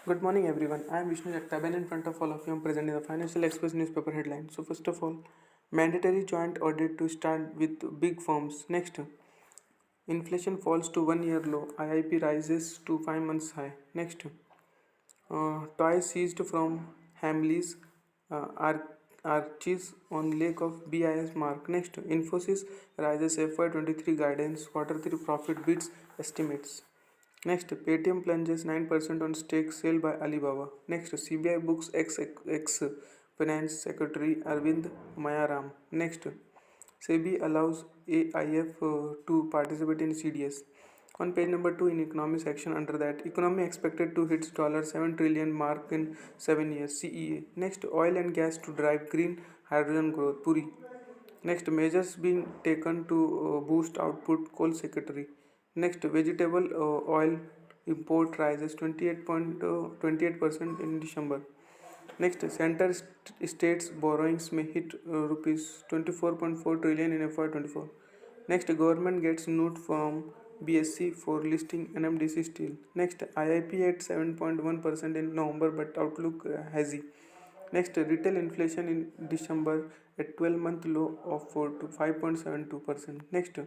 Good morning, everyone. I am Vishnu Jagtap, and in front of all of you, I am presenting the Financial Express newspaper headline. So, first of all, mandatory joint audit to start with big firms. Next, inflation falls to 1 year low. IIP rises to 5 months high. Next, toys seized from Hamleys arches on lake of BIS mark. Next, Infosys rises FY23 guidance. Quarter 3 profit beats estimates. Next, Paytm plunges 9% on stake sale by Alibaba. Next, CBI books ex Finance Secretary Arvind Mayaram. Next, SEBI allows AIF to participate in CDS. On page number 2 in economy section under that, economy expected to hit $7 trillion mark in 7 years, CEA. Next, oil and gas to drive green hydrogen growth, Puri. Next, measures being taken to boost output, coal secretary. Next, vegetable oil import rises 28% in December. Next, center states borrowings may hit rupees 24.4 trillion in FY24. Next, government gets note from BSC for listing NMDC steel. Next, IIP at 7.1% in November but outlook hazy. Next, retail inflation in December at 12-month low of 4 to 5.72%. Next,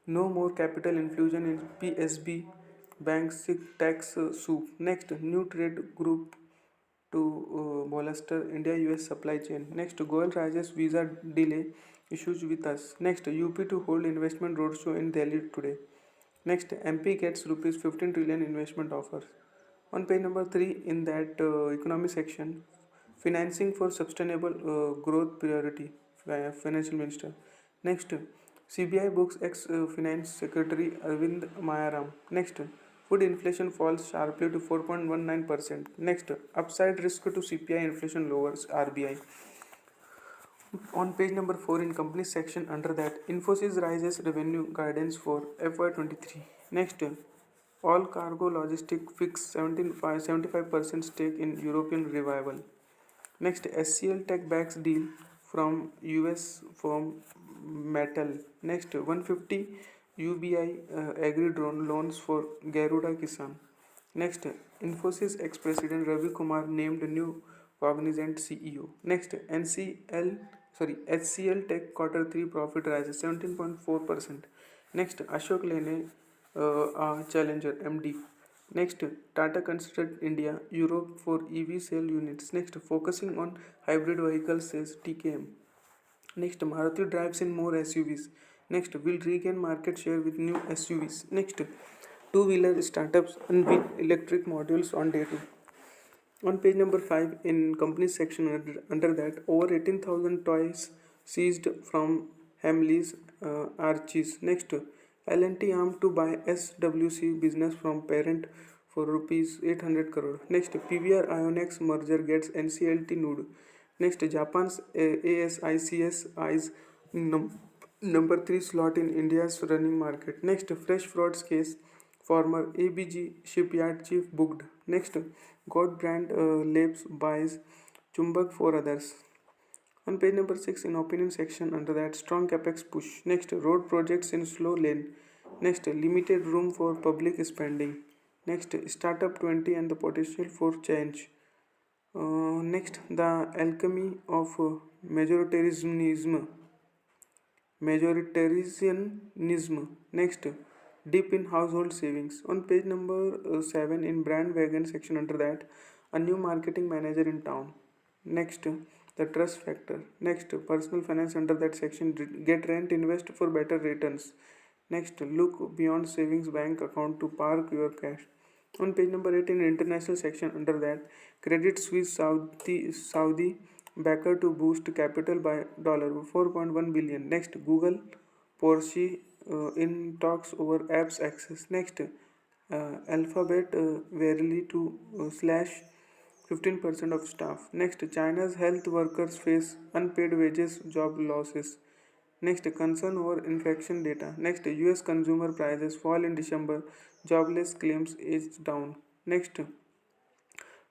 no more capital infusion in PSB banks tax soup. Next, new trade group to bolster India-US supply chain. Next, Goel Rajesh visa delay issues with us. Next, UP to hold investment roadshow in Delhi today. Next, MP gets rupees 15 trillion investment offers. On page number 3 in that economy section, financing for sustainable growth priority, financial minister. Next, CBI books ex finance secretary Arvind Mayaram. Next, food inflation falls sharply to 4.19%. Next, upside risk to CPI inflation lowers RBI. On page number 4 in company section under that, Infosys rises revenue guidance for FY23. Next, all cargo logistic fix 75% stake in European revival. Next, SCL Tech backs deal from US firm Metal. Next, 150 UBI agri drone loans for Garuda Kisan. Next, Infosys ex-president Ravi Kumar named new Cognizant CEO. Next, HCL Tech quarter 3 profit rises 17.4%. Next, Ashok Lane, Challenger MD. Next, Tata considered India, Europe for EV cell units. Next, focusing on hybrid vehicles says TKM. Next, Maruti drives in more SUVs. Next, will regain market share with new SUVs. Next, two-wheeler startups unveil electric modules on day 2. On page number 5 in companies section under that, over 18,000 toys seized from Hamleys Archies. Next, L&T armed to buy SWC business from parent for rupees 800 crore. Next, PVR Ionex merger gets NCLT nude. Next, Japan's ASICS eyes number 3 slot in India's running market. Next, fresh frauds case, former ABG shipyard chief booked. Next, God brand labs buys Chumbak for others. On page number 6 in opinion section under that, strong capex push. Next, road projects in slow lane. Next, limited room for public spending. Next, startup 20 and the potential for change. Next, the alchemy of majoritarianism. Next, dip in household savings. On page number 7 in brand wagon section under that, a new marketing manager in town. Next, the trust factor. Next, personal finance under that section, get rent, invest for better returns. Next, look beyond savings bank account to park your cash. On page number 8 in international section under that, Credit Suisse Saudi backer to boost capital by $4.1 billion. Next, Google Porsche in talks over apps access. Next, Alphabet Verily to slash 15% of staff. Next, China's health workers face unpaid wages, job losses. Next, concern over infection data. Next, US consumer prices fall in December, jobless claims is down. Next,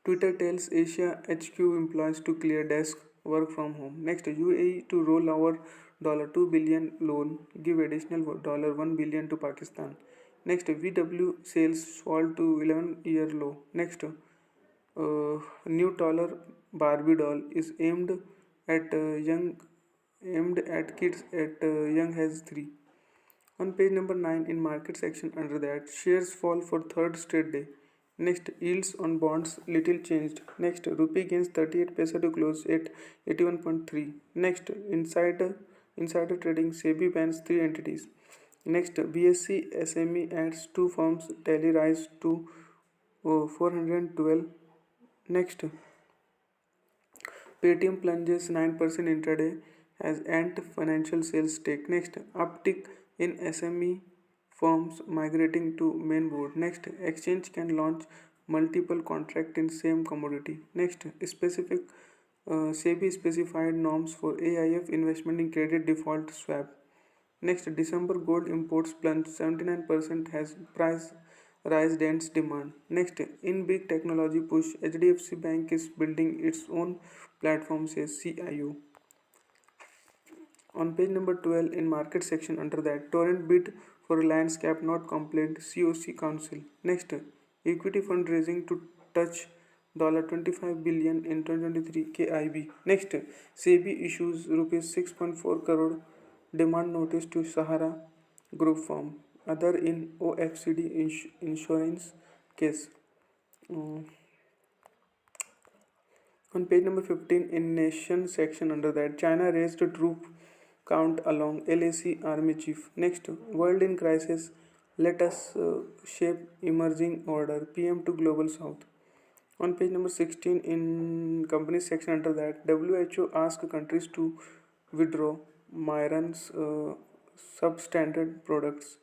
Twitter tells Asia HQ employees to clear desk, work from home. Next, UAE to roll over $2 billion loan, give additional $1 billion to Pakistan. Next, VW sales fall to 11-year low. Next, New taller Barbie doll is at young aimed at kids at young as 3. On page number 9 in market section under that shares fall for third straight day. Next yields on bonds little changed. Next rupee gains 38 paisa to close at 81.3. Next insider trading SEBI bans 3 entities. Next BSC SME adds 2 firms tally rise to 412. Next Paytm plunges 9% intraday as Ant Financial sales stake. Next, uptick in SME firms migrating to main board. Next, exchange can launch multiple contract in same commodity. Next, SEBI specified norms for AIF investment in credit default swap. Next, December gold imports plunged 79% has price rise dense demand. Next, in big technology push, HDFC Bank is building its own platform, says CIO. On page number 12 in market section under that, Torrent bid for landscape not complaint, COC Council. Next, equity fundraising to touch $25 billion in 2023 KIB. Next, SEBI issues rupees 6.4 crore demand notice to Sahara Group firm. Other in OFCD insurance case. On page number 15 in nation section under that, China raised troop count along LAC army chief. Next, world in crisis, let us shape emerging order, PM to global south. On page number 16 in companies section under that, WHO asked countries to withdraw Myron's substandard products.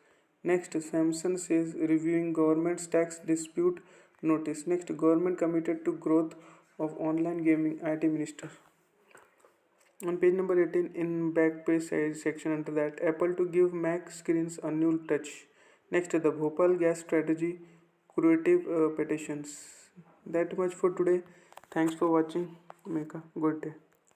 Next, Samsung says reviewing government's tax dispute notice. Next, government committed to growth of online gaming, IT minister. On page number 18 in back page section under that, Apple to give Mac screens a new touch. Next, the Bhopal gas strategy creative petitions. That much for today. Thanks for watching. Make a good day.